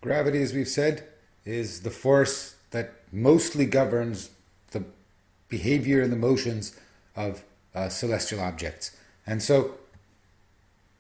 Gravity, as we've said, is the force that mostly governs the behavior and the motions of celestial objects. And so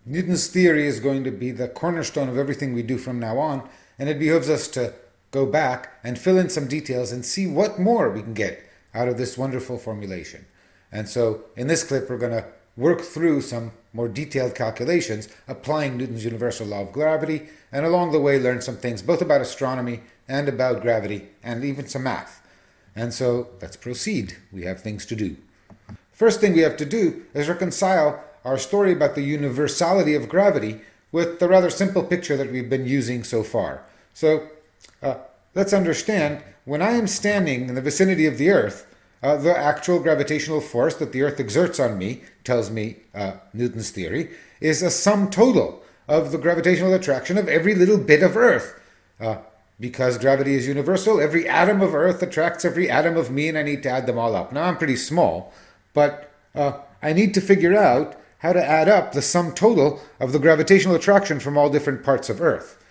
Newton's theory is going to be the cornerstone of everything we do from now on, and it behooves us to go back and fill in some details and see what more we can get out of this wonderful formulation. And so in this clip, we're going to work through some more detailed calculations applying Newton's universal law of gravity, and along the way learn some things both about astronomy and about gravity and even some math. And so let's proceed. We have things to do. First thing we have to do is reconcile our story about the universality of gravity with the rather simple picture that we've been using so far. So let's understand, when I am standing in the vicinity of the Earth, the actual gravitational force that the Earth exerts on me, tells me Newton's theory, is a sum total of the gravitational attraction of every little bit of Earth. Because gravity is universal, every atom of Earth attracts every atom of me, and I need to add them all up. Now, I'm pretty small, but I need to figure out how to add up the sum total of the gravitational attraction from all different parts of Earth.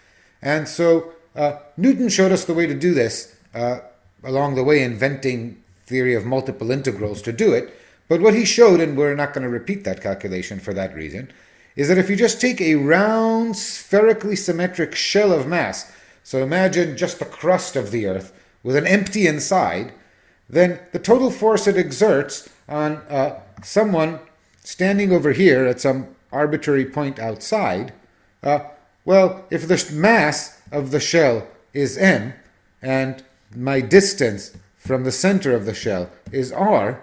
And so Newton showed us the way to do this, along the way inventing theory of multiple integrals to do it. But what he showed, and we're not going to repeat that calculation for that reason, is that if you just take a round, spherically symmetric shell of mass, so imagine just the crust of the Earth with an empty inside, then the total force it exerts on someone standing over here at some arbitrary point outside, well, if the mass of the shell is m, and my distance from the center of the shell is r,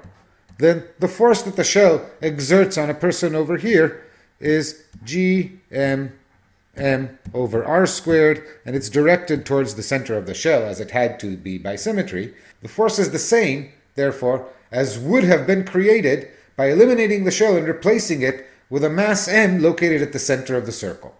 then the force that the shell exerts on a person over here is gm over r squared, and it's directed towards the center of the shell as it had to be by symmetry. The force is the same, therefore, as would have been created by eliminating the shell and replacing it with a mass m located at the center of the circle.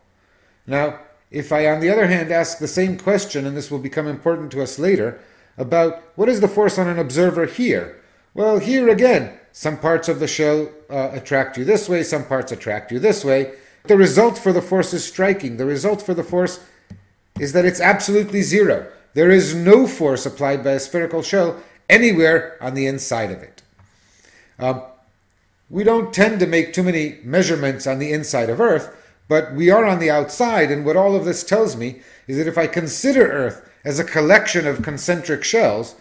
Now, if I, on the other hand, ask the same question, and this will become important to us later, about what is the force on an observer here? Well, here again, some parts of the shell attract you this way, some parts attract you this way. The result for the force is striking. The result for the force is that it's absolutely zero. There is no force applied by a spherical shell anywhere on the inside of it. We don't tend to make too many measurements on the inside of Earth, but we are on the outside, and what all of this tells me is that if I consider Earth as a collection of concentric shells,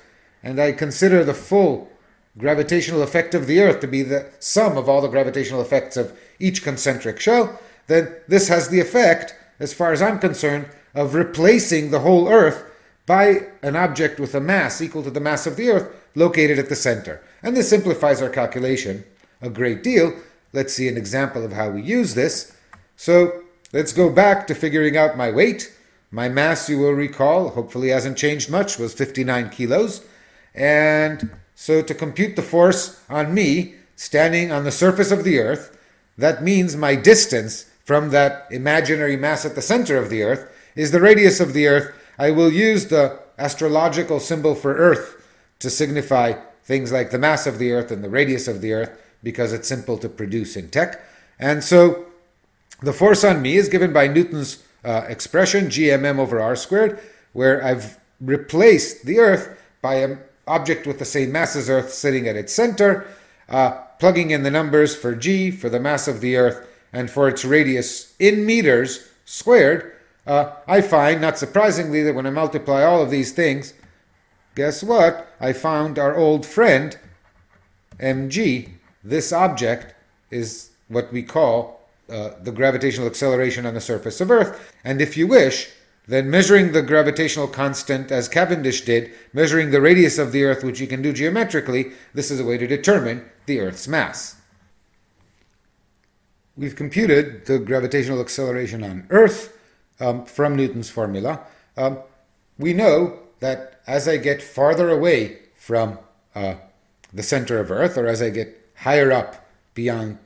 and I consider the full gravitational effect of the Earth to be the sum of all the gravitational effects of each concentric shell, then this has the effect, as far as I'm concerned, of replacing the whole Earth by an object with a mass equal to the mass of the Earth located at the center. And this simplifies our calculation a great deal. Let's see an example of how we use this. So let's go back to figuring out my weight. My mass, you will recall, hopefully hasn't changed much, was 59 kilos. And so to compute the force on me standing on the surface of the Earth, that means my distance from that imaginary mass at the center of the Earth is the radius of the Earth. I will use the astrological symbol for Earth to signify things like the mass of the Earth and the radius of the Earth, because it's simple to produce in tech. And so the force on me is given by Newton's expression, gmm over r squared, where I've replaced the Earth by an object with the same mass as Earth sitting at its center, plugging in the numbers for g, for the mass of the Earth, and for its radius in meters squared. I find, not surprisingly, that when I multiply all of these things, guess what? I found our old friend, mg. This object is what we call the gravitational acceleration on the surface of Earth. And if you wish, then measuring the gravitational constant as Cavendish did, measuring the radius of the Earth, which you can do geometrically, this is a way to determine the Earth's mass. We've computed the gravitational acceleration on Earth from Newton's formula. We know that as I get farther away from the center of Earth, or as I get higher up beyond,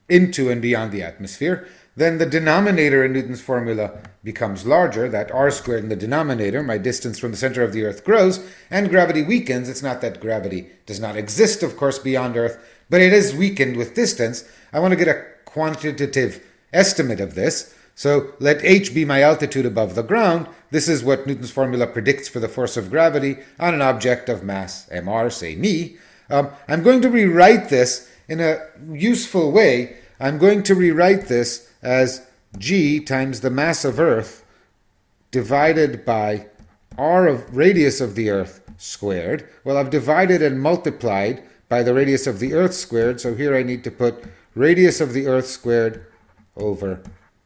into and beyond the atmosphere, then the denominator in Newton's formula becomes larger. That r squared in the denominator, my distance from the center of the Earth, grows, and gravity weakens. It's not that gravity does not exist, of course, beyond Earth, but it is weakened with distance. I want to get a quantitative estimate of this. So let h be my altitude above the ground. This is what Newton's formula predicts for the force of gravity on an object of mass mr, say me. I'm going to rewrite this in a useful way. I'm going to rewrite this as g times the mass of Earth divided by r of radius of the Earth squared. Well, I've divided and multiplied by the radius of the Earth squared, so here I need to put radius of the Earth squared over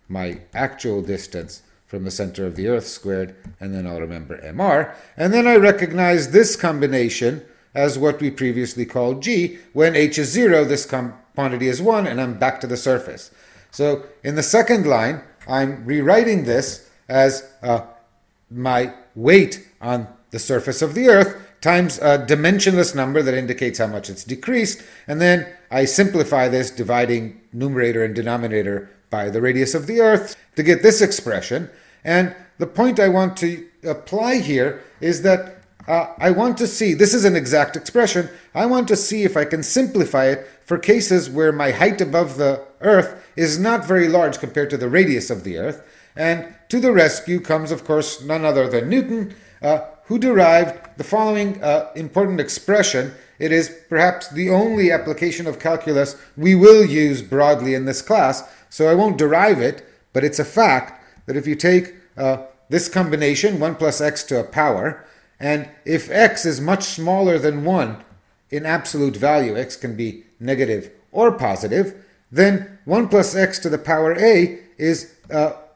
my actual distance from the center of the Earth squared, and then I'll remember mr. And then I recognize this combination as what we previously called g. When h is 0, this quantity is 1, and I'm back to the surface. So in the second line, I'm rewriting this as my weight on the surface of the Earth times a dimensionless number that indicates how much it's decreased, and then I simplify this, dividing numerator and denominator by the radius of the Earth to get this expression. And the point I want to apply here is that I want to see, this is an exact expression, I want to see if I can simplify it for cases where my height above the Earth is not very large compared to the radius of the Earth. And to the rescue comes, of course, none other than Newton, who derived the following important expression. It is perhaps the only application of calculus we will use broadly in this class, so I won't derive it, but it's a fact that if you take this combination, 1 plus x to a power, and if x is much smaller than 1 in absolute value, x can be negative or positive, then 1 plus x to the power a is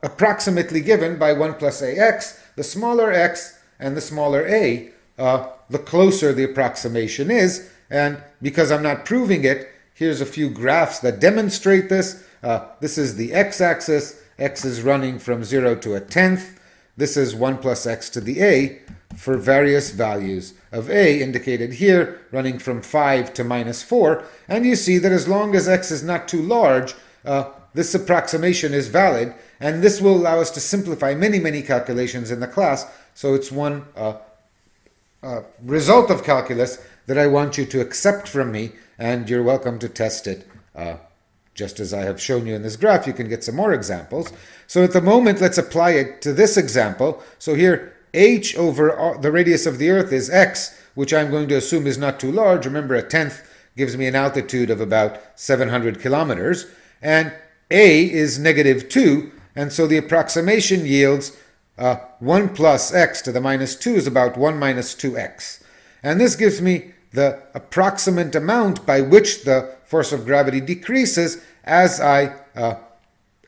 approximately given by 1 plus ax. The smaller x and the smaller a, the closer the approximation is. And because I'm not proving it, here's a few graphs that demonstrate this. This is the x-axis. X is running from 0 to a tenth. This is 1 plus x to the a for various values of a, indicated here, running from 5 to minus 4. And you see that as long as x is not too large, this approximation is valid. And this will allow us to simplify many, many calculations in the class. So it's one result of calculus that I want you to accept from me, and you're welcome to test it. Just as I have shown you in this graph, you can get some more examples. So at the moment, let's apply it to this example. So here, h over the radius of the Earth is x, which I'm going to assume is not too large. Remember, a tenth gives me an altitude of about 700 kilometers. And a is negative 2, and so the approximation yields 1 plus x to the minus 2 is about 1 minus 2x. And this gives me the approximate amount by which the force of gravity decreases as I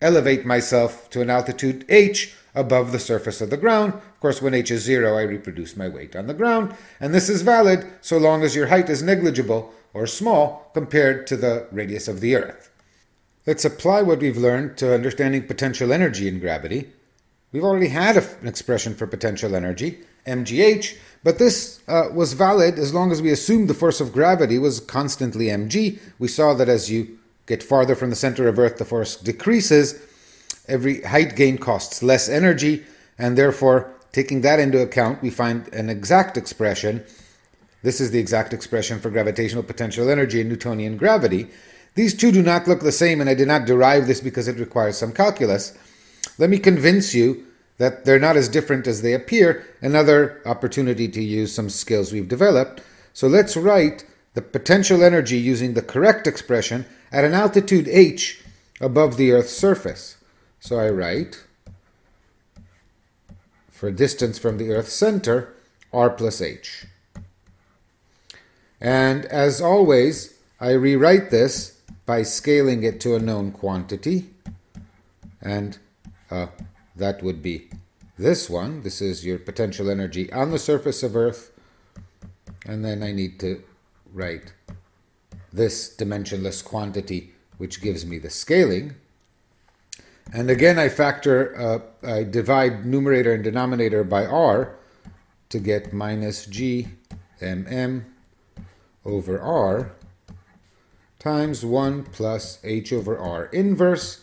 elevate myself to an altitude h above the surface of the ground. Of course, when h is 0, I reproduce my weight on the ground. And this is valid so long as your height is negligible or small compared to the radius of the Earth. Let's apply what we've learned to understanding potential energy in gravity. We've already had an expression for potential energy, mgh, but this was valid as long as we assumed the force of gravity was constantly mg. We saw that as you get farther from the center of Earth, the force decreases. Every height gain costs less energy, and therefore, taking that into account, we find an exact expression. This is the exact expression for gravitational potential energy in Newtonian gravity. These two do not look the same, and I did not derive this because it requires some calculus. Let me convince you that they're not as different as they appear, another opportunity to use some skills we've developed. So let's write the potential energy using the correct expression at an altitude h above the Earth's surface. So I write, for distance from the Earth's center, r plus h. And as always, I rewrite this by scaling it to a known quantity, and that would be this one. This is your potential energy on the surface of Earth. And then I need to write this dimensionless quantity, which gives me the scaling. And again, I divide numerator and denominator by r to get minus g mm over r times 1 plus h over r inverse.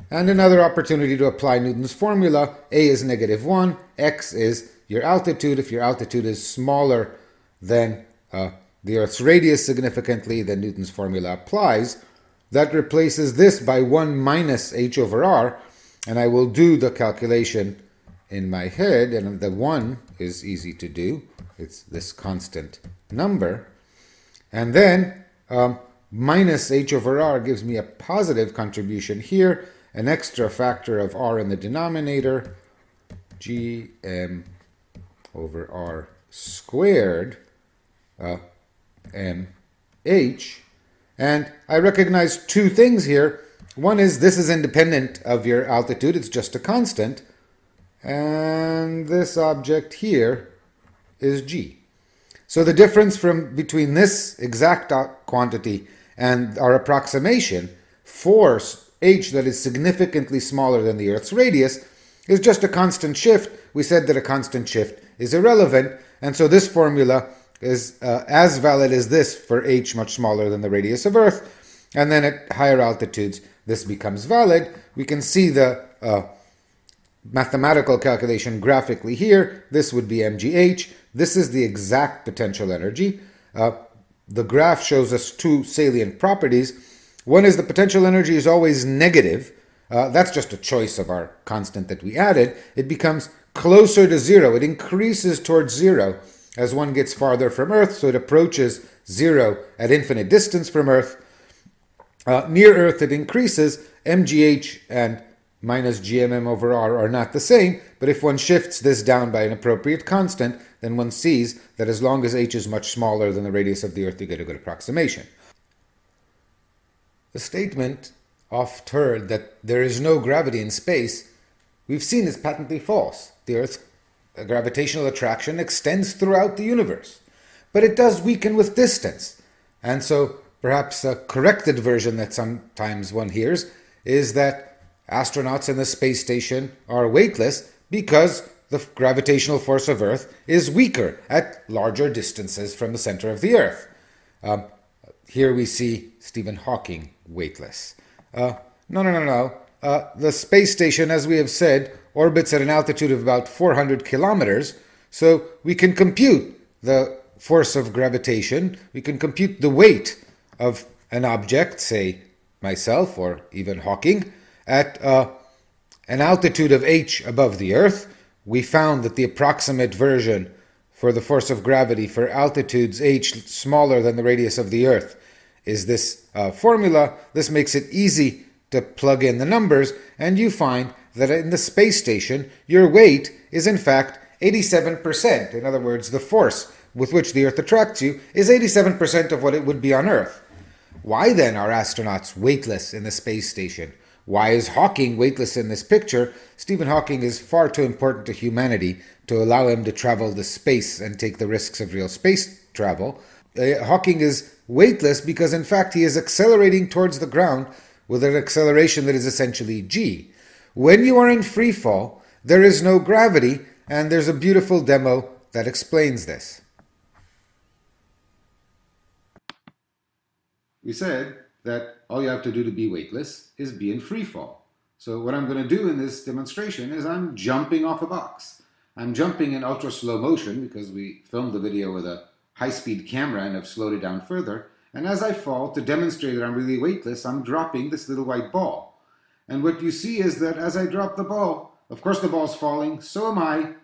And another opportunity to apply Newton's formula. A is negative 1, x is your altitude. If your altitude is smaller than the Earth's radius significantly, then Newton's formula applies. That replaces this by 1 minus h over r. And I will do the calculation in my head, and the 1 is easy to do. It's this constant number. And then minus h over r gives me a positive contribution here, an extra factor of r in the denominator, gm over r squared mh. And I recognize two things here. One is this is independent of your altitude, it's just a constant. And this object here is g. So the difference between this exact quantity and our approximation for h that is significantly smaller than the Earth's radius is just a constant shift. We said that a constant shift is irrelevant, and so this formula is as valid as this for h much smaller than the radius of Earth, and then at higher altitudes this becomes valid. We can see the mathematical calculation graphically here. This would be mgh. This is the exact potential energy. The graph shows us two salient properties. One is the potential energy is always negative. That's just a choice of our constant that we added. It becomes closer to zero. It increases towards zero as one gets farther from Earth, so it approaches zero at infinite distance from Earth. Near Earth it increases. mgh and minus gmm over r are not the same, but if one shifts this down by an appropriate constant, then one sees that as long as h is much smaller than the radius of the Earth, you get a good approximation. The statement oft heard that there is no gravity in space, we've seen is patently false. The Earth's gravitational attraction extends throughout the universe, but it does weaken with distance. And so perhaps a corrected version that sometimes one hears is that astronauts in the space station are weightless because the gravitational force of Earth is weaker at larger distances from the center of the Earth. Here we see Stephen Hawking weightless. No. The space station, as we have said, orbits at an altitude of about 400 kilometers, so we can compute the force of gravitation. We can compute the weight of an object, say myself or even Hawking, at an altitude of h above the Earth. We found that the approximate version for the force of gravity for altitudes h smaller than the radius of the Earth is this formula. This makes it easy to plug in the numbers, and you find that in the space station, your weight is in fact 87%. In other words, the force with which the Earth attracts you is 87% of what it would be on Earth. Why then are astronauts weightless in the space station? Why is Hawking weightless in this picture? Stephen Hawking is far too important to humanity to allow him to travel to space and take the risks of real space travel. Hawking is weightless because in fact he is accelerating towards the ground with an acceleration that is essentially g. When you are in free fall, there is no gravity, and there's a beautiful demo that explains this. We said that all you have to do to be weightless is be in free fall. So what I'm going to do in this demonstration is I'm jumping off a box. I'm jumping in ultra slow motion because we filmed the video with a high-speed camera and have slowed it down further. And as I fall, to demonstrate that I'm really weightless, I'm dropping this little white ball. And what you see is that as I drop the ball, of course the ball's falling, so am I.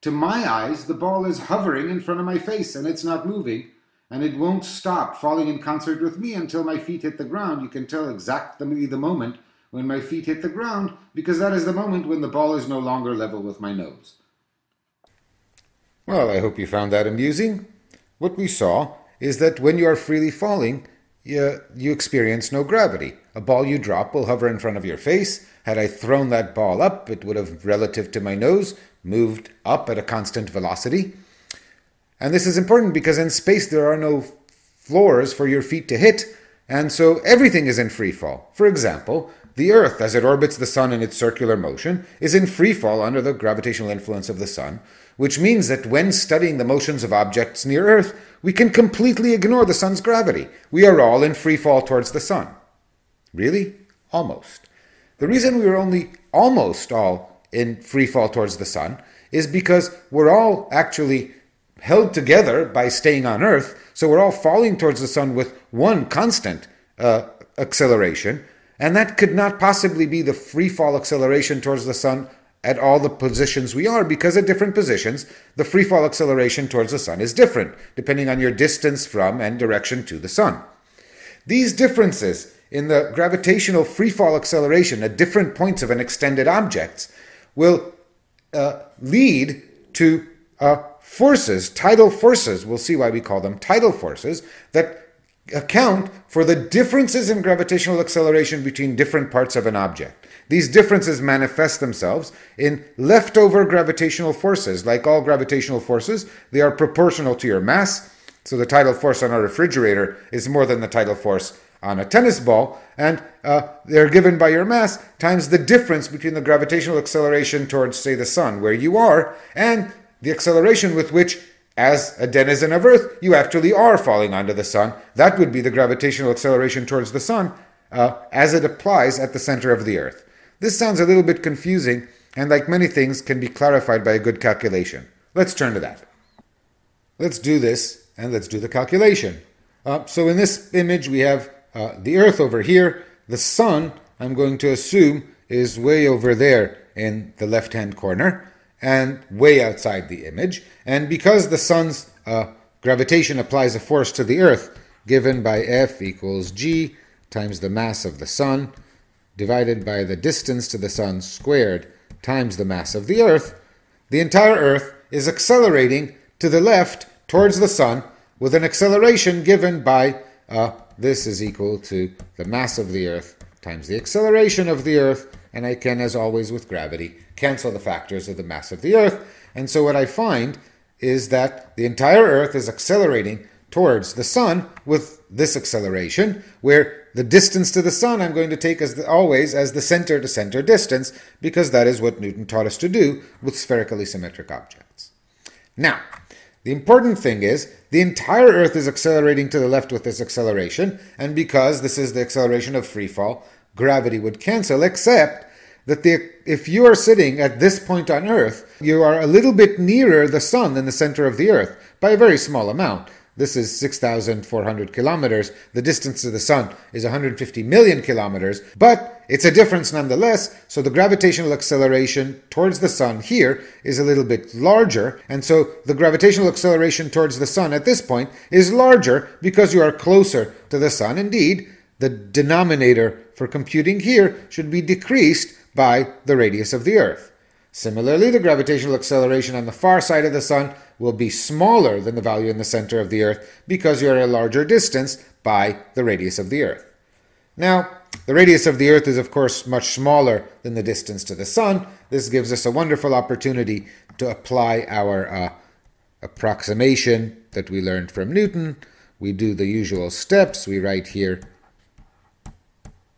To my eyes, the ball is hovering in front of my face and it's not moving. And it won't stop falling in concert with me until my feet hit the ground. You can tell exactly the moment when my feet hit the ground, because that is the moment when the ball is no longer level with my nose. Well, I hope you found that amusing. What we saw is that when you are freely falling, you experience no gravity. A ball you drop will hover in front of your face. Had I thrown that ball up, it would have, relative to my nose, moved up at a constant velocity. And this is important because in space there are no floors for your feet to hit, and so everything is in free fall. For example, the Earth, as it orbits the Sun in its circular motion, is in free fall under the gravitational influence of the Sun, which means that when studying the motions of objects near Earth, we can completely ignore the Sun's gravity. We are all in free fall towards the Sun. Really? Almost. The reason we are only almost all in free fall towards the Sun is because we're all actually held together by staying on Earth, so we're all falling towards the Sun with one constant acceleration, And that could not possibly be the free fall acceleration towards the sun at all the positions we are, because at different positions, the free fall acceleration towards the sun is different, depending on your distance from and direction to the sun. These differences in the gravitational free fall acceleration at different points of an extended object will lead to forces, tidal forces, we'll see why we call them tidal forces, that account for the differences in gravitational acceleration between different parts of an object. These differences manifest themselves in leftover gravitational forces. Like all gravitational forces, they are proportional to your mass. So the tidal force on a refrigerator is more than the tidal force on a tennis ball, and they're given by your mass times the difference between the gravitational acceleration towards, say, the sun, where you are, and the acceleration with which, as a denizen of Earth, you actually are falling onto the sun. That would be the gravitational acceleration towards the sun as it applies at the center of the Earth. This sounds a little bit confusing, and like many things, can be clarified by a good calculation. Let's turn to that. Let's do this, and let's do the calculation. So in this image, we have the Earth over here. The sun, I'm going to assume, is way over there in the left-hand corner and way outside the image. And because the sun's gravitation applies a force to the Earth, given by F equals g times the mass of the sun, divided by the distance to the sun squared times the mass of the Earth, the entire Earth is accelerating to the left towards the sun with an acceleration given by this is equal to the mass of the Earth times the acceleration of the Earth, and I can, as always with gravity, cancel the factors of the mass of the Earth. And so what I find is that the entire Earth is accelerating towards the sun with this acceleration, where the distance to the sun I'm going to take as always as the center-to-center distance, because that is what Newton taught us to do with spherically symmetric objects. Now, the important thing is the entire Earth is accelerating to the left with this acceleration, and because this is the acceleration of free fall, gravity would cancel, except that if you are sitting at this point on Earth, you are a little bit nearer the sun than the center of the Earth by a very small amount. This is 6,400 kilometers. The distance to the sun is 150 million kilometers, but it's a difference nonetheless. So the gravitational acceleration towards the sun here is a little bit larger. And so the gravitational acceleration towards the sun at this point is larger because you are closer to the sun. Indeed, the denominator for computing here should be decreased by the radius of the Earth. Similarly, the gravitational acceleration on the far side of the sun will be smaller than the value in the center of the Earth because you're at a larger distance by the radius of the Earth. Now, the radius of the Earth is, of course, much smaller than the distance to the sun. This gives us a wonderful opportunity to apply our approximation that we learned from Newton. We do the usual steps. We write here,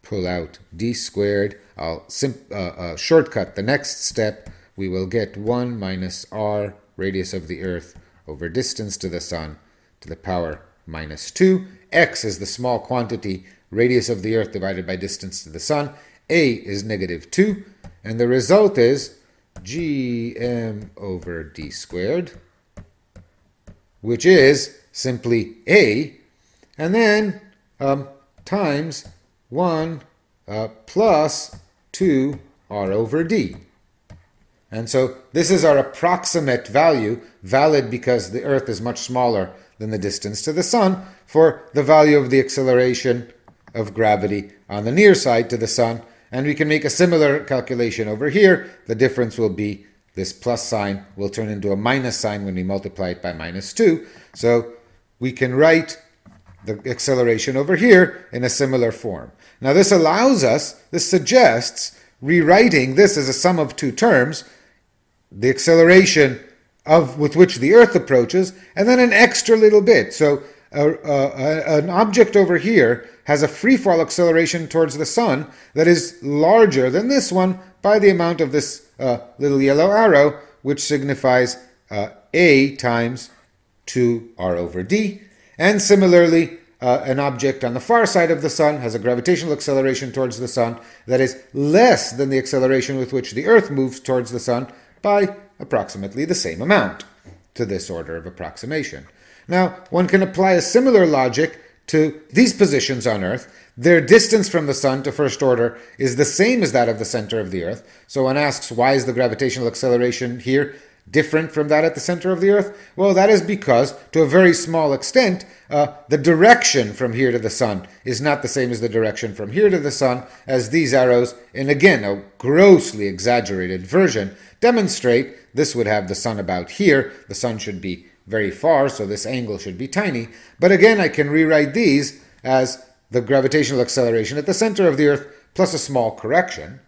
pull out d squared. I'll shortcut the next step. We will get 1 minus r, radius of the Earth, over distance to the sun, to the power minus 2. X is the small quantity, radius of the Earth divided by distance to the sun. A is negative 2. And the result is gm over d squared, which is simply A, and then times 1 plus 2 r over d. And so this is our approximate value, valid because the Earth is much smaller than the distance to the sun, for the value of the acceleration of gravity on the near side to the sun. And we can make a similar calculation over here. The difference will be this plus sign will turn into a minus sign when we multiply it by minus 2. So we can write the acceleration over here in a similar form. Now this suggests rewriting this as a sum of two terms, the acceleration with which the Earth approaches, and then an extra little bit. So an object over here has a free fall acceleration towards the sun that is larger than this one by the amount of this little yellow arrow, which signifies A times 2r over d. And similarly, an object on the far side of the sun has a gravitational acceleration towards the sun that is less than the acceleration with which the Earth moves towards the sun by approximately the same amount, to this order of approximation. Now, one can apply a similar logic to these positions on Earth, their distance from the sun to first order is the same as that of the center of the Earth. So one asks, why is the gravitational acceleration here different from that at the center of the Earth? Well, that is because, to a very small extent, the direction from here to the sun is not the same as the direction from here to the sun, as these arrows, in again a grossly exaggerated version, demonstrate. This would have the sun about here. The sun should be very far, so this angle should be tiny. But again, I can rewrite these as the gravitational acceleration at the center of the Earth plus a small correction.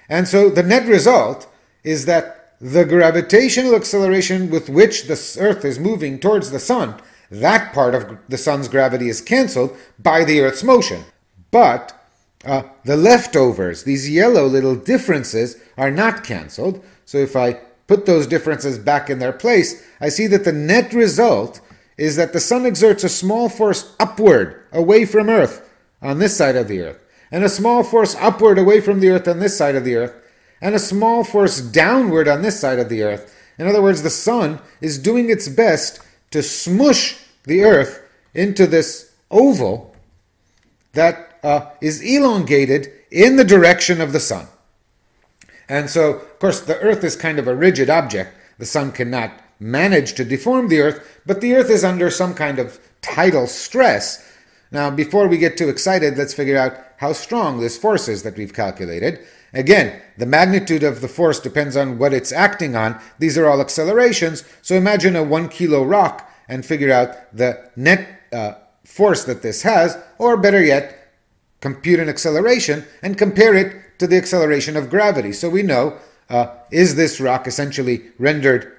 And so the net result is that the gravitational acceleration with which the Earth is moving towards the sun, that part of the sun's gravity is cancelled by the Earth's motion. But the leftovers, these yellow little differences, are not cancelled. So if I put those differences back in their place, I see that the net result is that the sun exerts a small force upward away from Earth on this side of the Earth, and a small force upward away from the Earth on this side of the Earth, and a small force downward on this side of the Earth. In other words, the sun is doing its best to smush the Earth into this oval that is elongated in the direction of the sun. And so, of course, the Earth is kind of a rigid object. The sun cannot manage to deform the Earth, but the Earth is under some kind of tidal stress. Now, before we get too excited, let's figure out how strong this force is that we've calculated. Again, the magnitude of the force depends on what it's acting on. These are all accelerations. So imagine a 1 kilo rock and figure out the net force that this has, or better yet, compute an acceleration and compare it to the acceleration of gravity. So we know, is this rock essentially rendered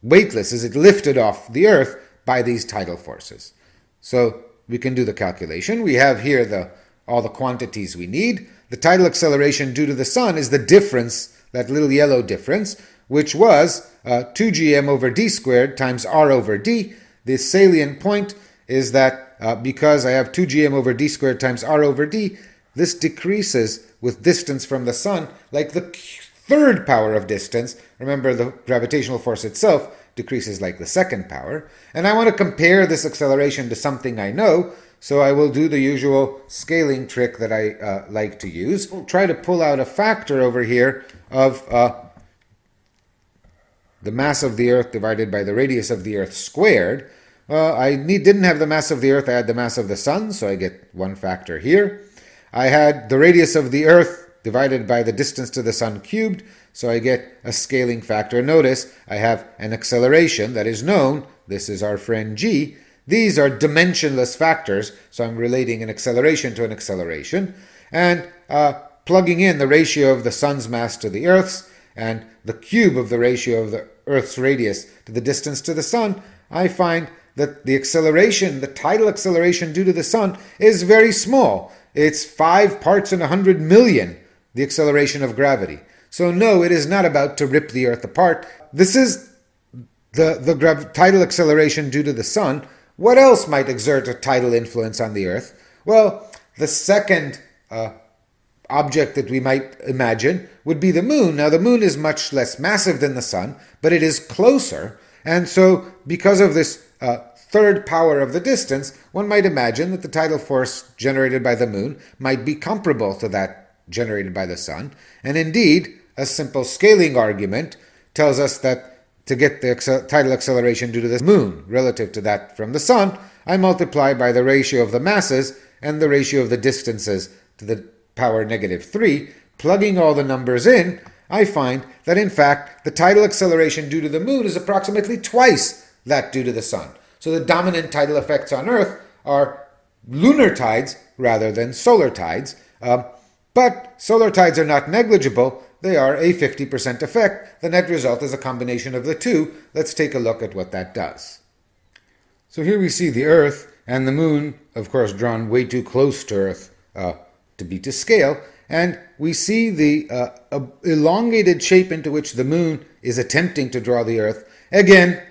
weightless? Is it lifted off the Earth by these tidal forces? So we can do the calculation. We have here all the quantities we need. The tidal acceleration due to the sun is the difference, that little yellow difference, which was 2gm over d squared times r over d. The salient point is that because I have 2gm over d squared times r over d, this decreases with distance from the sun like the third power of distance. Remember, the gravitational force itself decreases like the second power. And I want to compare this acceleration to something I know, so I will do the usual scaling trick that I like to use. We'll try to pull out a factor over here of the mass of the Earth divided by the radius of the Earth squared. I didn't have the mass of the Earth, I had the mass of the sun, so I get one factor here. I had the radius of the Earth divided by the distance to the sun cubed, so I get a scaling factor. Notice I have an acceleration that is known. This is our friend g. These are dimensionless factors, so I'm relating an acceleration to an acceleration. And plugging in the ratio of the sun's mass to the Earth's and the cube of the ratio of the Earth's radius to the distance to the sun, I find that the acceleration, the tidal acceleration due to the sun, is very small. It's 5 parts in 100 million, the acceleration of gravity. So no, it is not about to rip the Earth apart. This is the tidal acceleration due to the sun. What else might exert a tidal influence on the Earth? Well, the second object that we might imagine would be the moon. Now, the moon is much less massive than the sun, but it is closer. And so, because of this third power of the distance, one might imagine that the tidal force generated by the moon might be comparable to that generated by the sun. And indeed, a simple scaling argument tells us that to get the tidal acceleration due to the moon relative to that from the sun, I multiply by the ratio of the masses and the ratio of the distances to the power -3. Plugging all the numbers in, I find that in fact the tidal acceleration due to the moon is approximately twice that due to the sun. So the dominant tidal effects on Earth are lunar tides rather than solar tides. But solar tides are not negligible. They are a 50% effect. The net result is a combination of the two. Let's take a look at what that does. So here we see the Earth and the moon, of course, drawn way too close to Earth to be to scale. And we see the elongated shape into which the moon is attempting to draw the Earth. Again,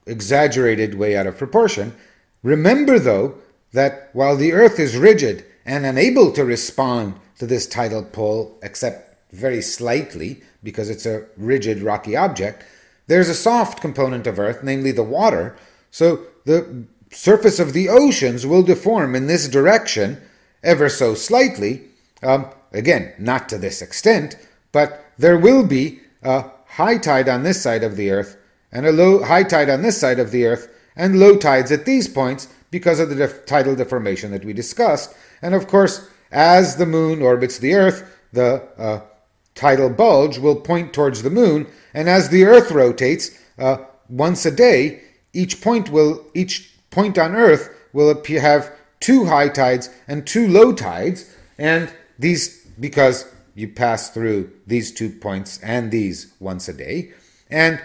exaggerated way out of proportion. Remember, though, that while the Earth is rigid and unable to respond to this tidal pull, except very slightly, because it's a rigid rocky object, there's a soft component of Earth, namely the water. So the surface of the oceans will deform in this direction ever so slightly. Again, not to this extent, but there will be a high tide on this side of the Earth and a low high tide on this side of the Earth and low tides at these points because of the tidal deformation that we discussed. And of course, as the moon orbits the Earth, the tidal bulge will point towards the moon, and as the Earth rotates once a day, each point on Earth will have two high tides and two low tides, and these because you pass through these 2 points and these once a day, and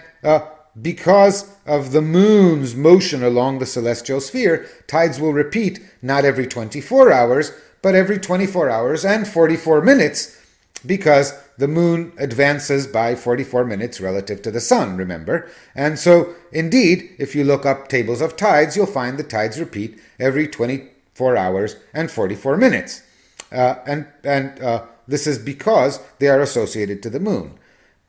because of the moon's motion along the celestial sphere, tides will repeat not every 24 hours, but every 24 hours and 44 minutes, because the moon advances by 44 minutes relative to the sun, remember? And so, indeed, if you look up tables of tides, you'll find the tides repeat every 24 hours and 44 minutes. This is because they are associated to the moon.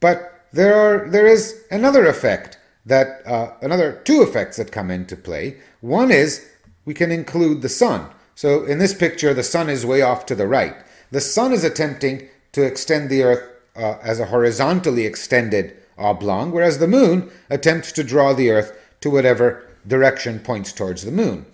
But there is another effect another two effects that come into play. One is we can include the sun. So in this picture, the sun is way off to the right. The sun is attempting to extend the Earth as a horizontally extended oblong, whereas the moon attempts to draw the Earth to whatever direction points towards the moon.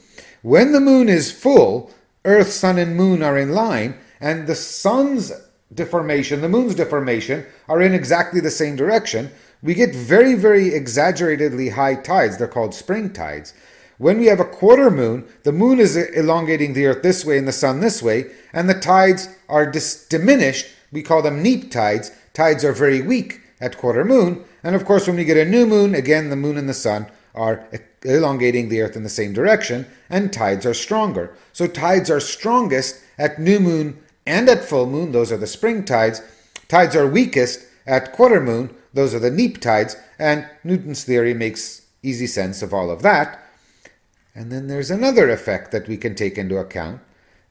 When the moon is full, Earth, sun, and moon are in line, and the sun's deformation, the moon's deformation, are in exactly the same direction. We get very, very exaggeratedly high tides. They're called spring tides. When we have a quarter moon, the moon is elongating the Earth this way and the sun this way, and the tides are diminished. We call them neap tides. Tides are very weak at quarter moon. And of course, when we get a new moon, again, the moon and the sun are elongating the Earth in the same direction, and tides are stronger. So tides are strongest at new moon and at full moon. Those are the spring tides. Tides are weakest at quarter moon. Those are the neap tides. And Newton's theory makes easy sense of all of that. And then there's another effect that we can take into account.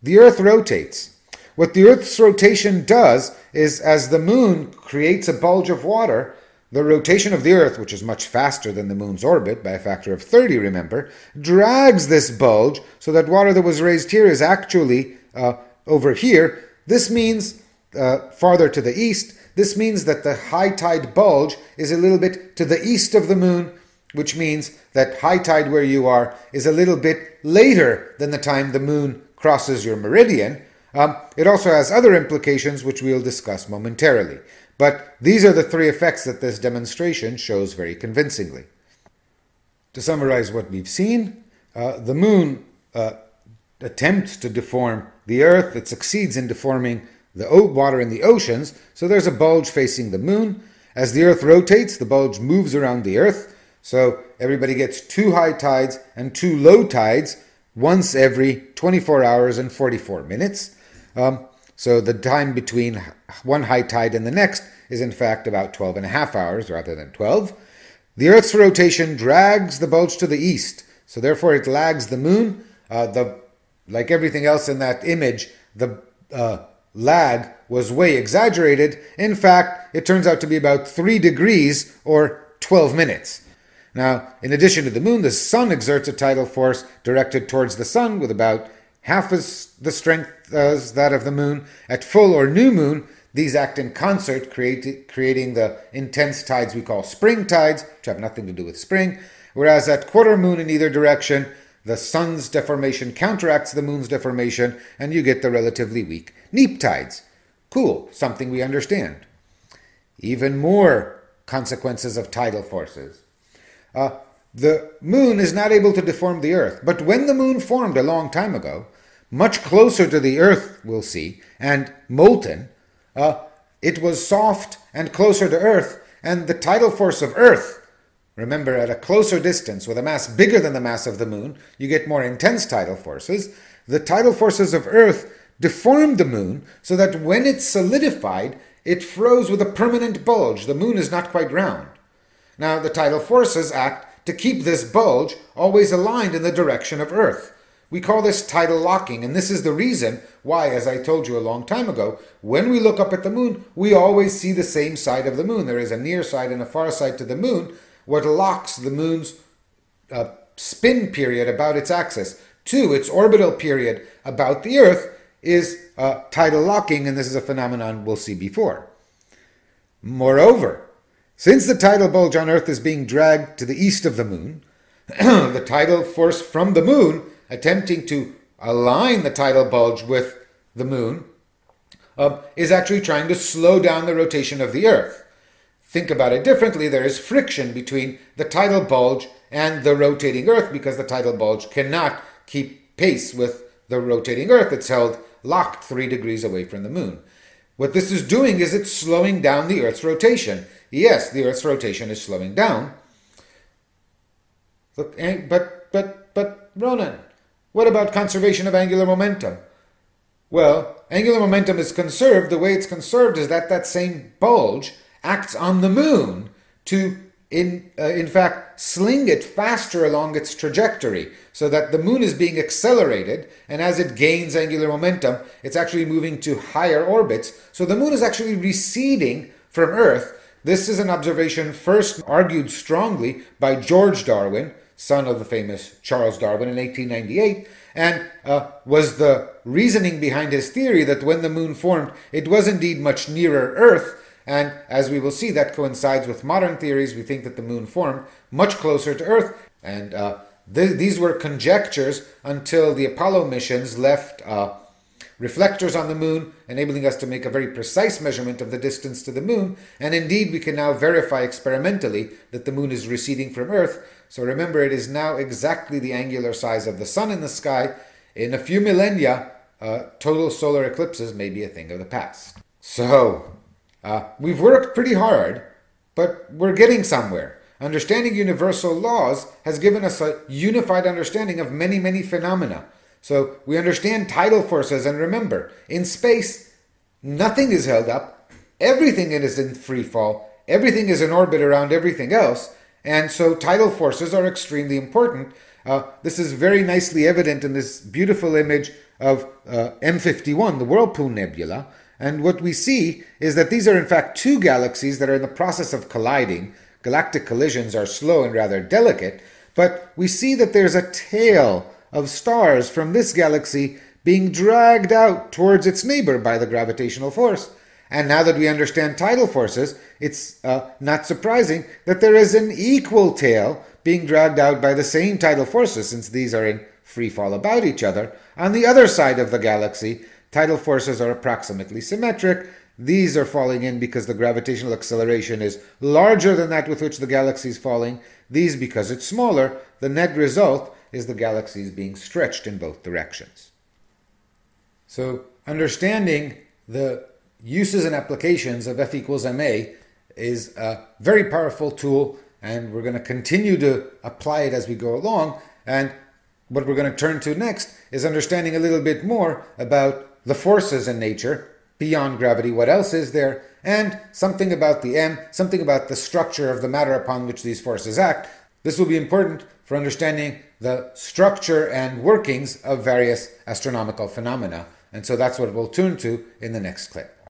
The Earth rotates. What the Earth's rotation does is, as the moon creates a bulge of water, the rotation of the Earth, which is much faster than the moon's orbit, by a factor of 30, remember, drags this bulge so that water that was raised here is actually over here. This means, farther to the east, this means that the high tide bulge is a little bit to the east of the moon, which means that high tide where you are is a little bit later than the time the moon crosses your meridian. It also has other implications, which we'll discuss momentarily. But these are the three effects that this demonstration shows very convincingly. To summarize what we've seen, the moon attempts to deform the Earth. It succeeds in deforming the water in the oceans, so there's a bulge facing the moon. As the Earth rotates, the bulge moves around the Earth, so everybody gets 2 high tides and 2 low tides once every 24 hours and 44 minutes. So the time between one high tide and the next is in fact about 12 and a half hours rather than 12. The Earth's rotation drags the bulge to the east, so therefore it lags the moon. Like everything else in that image, the lag was way exaggerated. In fact, it turns out to be about 3 degrees or 12 minutes. Now, in addition to the moon, the sun exerts a tidal force directed towards the sun with about half as the strength as that of the moon. At full or new moon, these act in concert, creating the intense tides we call spring tides, which have nothing to do with spring. Whereas at quarter moon in either direction, the sun's deformation counteracts the moon's deformation, and you get the relatively weak neap tides. Cool, something we understand. Even more consequences of tidal forces. The moon is not able to deform the Earth, but when the moon formed a long time ago, much closer to the Earth, we'll see, and molten, it was soft and closer to Earth, and the tidal force of Earth, remember, at a closer distance, with a mass bigger than the mass of the moon, you get more intense tidal forces. The tidal forces of Earth deformed the moon so that when it solidified, it froze with a permanent bulge. The moon is not quite round. Now, the tidal forces act to keep this bulge always aligned in the direction of Earth. We call this tidal locking, and this is the reason why, as I told you a long time ago, when we look up at the moon, we always see the same side of the moon. There is a near side and a far side to the moon. What locks the moon's spin period about its axis to its orbital period about the Earth is tidal locking, and this is a phenomenon we'll see before. Moreover, since the tidal bulge on Earth is being dragged to the east of the moon, the tidal force from the moon attempting to align the tidal bulge with the moon is actually trying to slow down the rotation of the Earth. Think about it differently. There is friction between the tidal bulge and the rotating Earth because the tidal bulge cannot keep pace with the rotating Earth. It's held locked 3 degrees away from the moon. What this is doing is it's slowing down the Earth's rotation. Yes, the Earth's rotation is slowing down. Look, but Ronan, what about conservation of angular momentum? Well, angular momentum is conserved. The way it's conserved is that that same bulge acts on the moon to, in fact, sling it faster along its trajectory so that the moon is being accelerated, and as it gains angular momentum, it's actually moving to higher orbits. So the moon is actually receding from Earth. This is an observation first argued strongly by George Darwin, son of the famous Charles Darwin, in 1898, and was the reasoning behind his theory that when the moon formed, it was indeed much nearer Earth. And as we will see, that coincides with modern theories. We think that the moon formed much closer to Earth. And these were conjectures until the Apollo missions left reflectors on the moon, enabling us to make a very precise measurement of the distance to the moon. And indeed, we can now verify experimentally that the moon is receding from Earth. So remember, it is now exactly the angular size of the sun in the sky. In a few millennia, total solar eclipses may be a thing of the past. So we've worked pretty hard, but we're getting somewhere. Understanding universal laws has given us a unified understanding of many, many phenomena. So we understand tidal forces, and remember, in space, nothing is held up. Everything is in free fall. Everything is in orbit around everything else. And so tidal forces are extremely important. This is very nicely evident in this beautiful image of M51, the Whirlpool Nebula. And what we see is that these are in fact two galaxies that are in the process of colliding. Galactic collisions are slow and rather delicate, but we see that there's a tail of stars from this galaxy being dragged out towards its neighbor by the gravitational force. And now that we understand tidal forces, it's not surprising that there is an equal tail being dragged out by the same tidal forces, since these are in free fall about each other. On the other side of the galaxy, tidal forces are approximately symmetric. These are falling in because the gravitational acceleration is larger than that with which the galaxy is falling. These because it's smaller. The net result is the galaxies being stretched in both directions. So understanding the uses and applications of F equals ma is a very powerful tool, and we're going to continue to apply it as we go along. And what we're going to turn to next is understanding a little bit more about the forces in nature beyond gravity. What else is there? And something about the M, something about the structure of the matter upon which these forces act. This will be important for understanding the structure and workings of various astronomical phenomena. And so that's what we'll turn to in the next clip.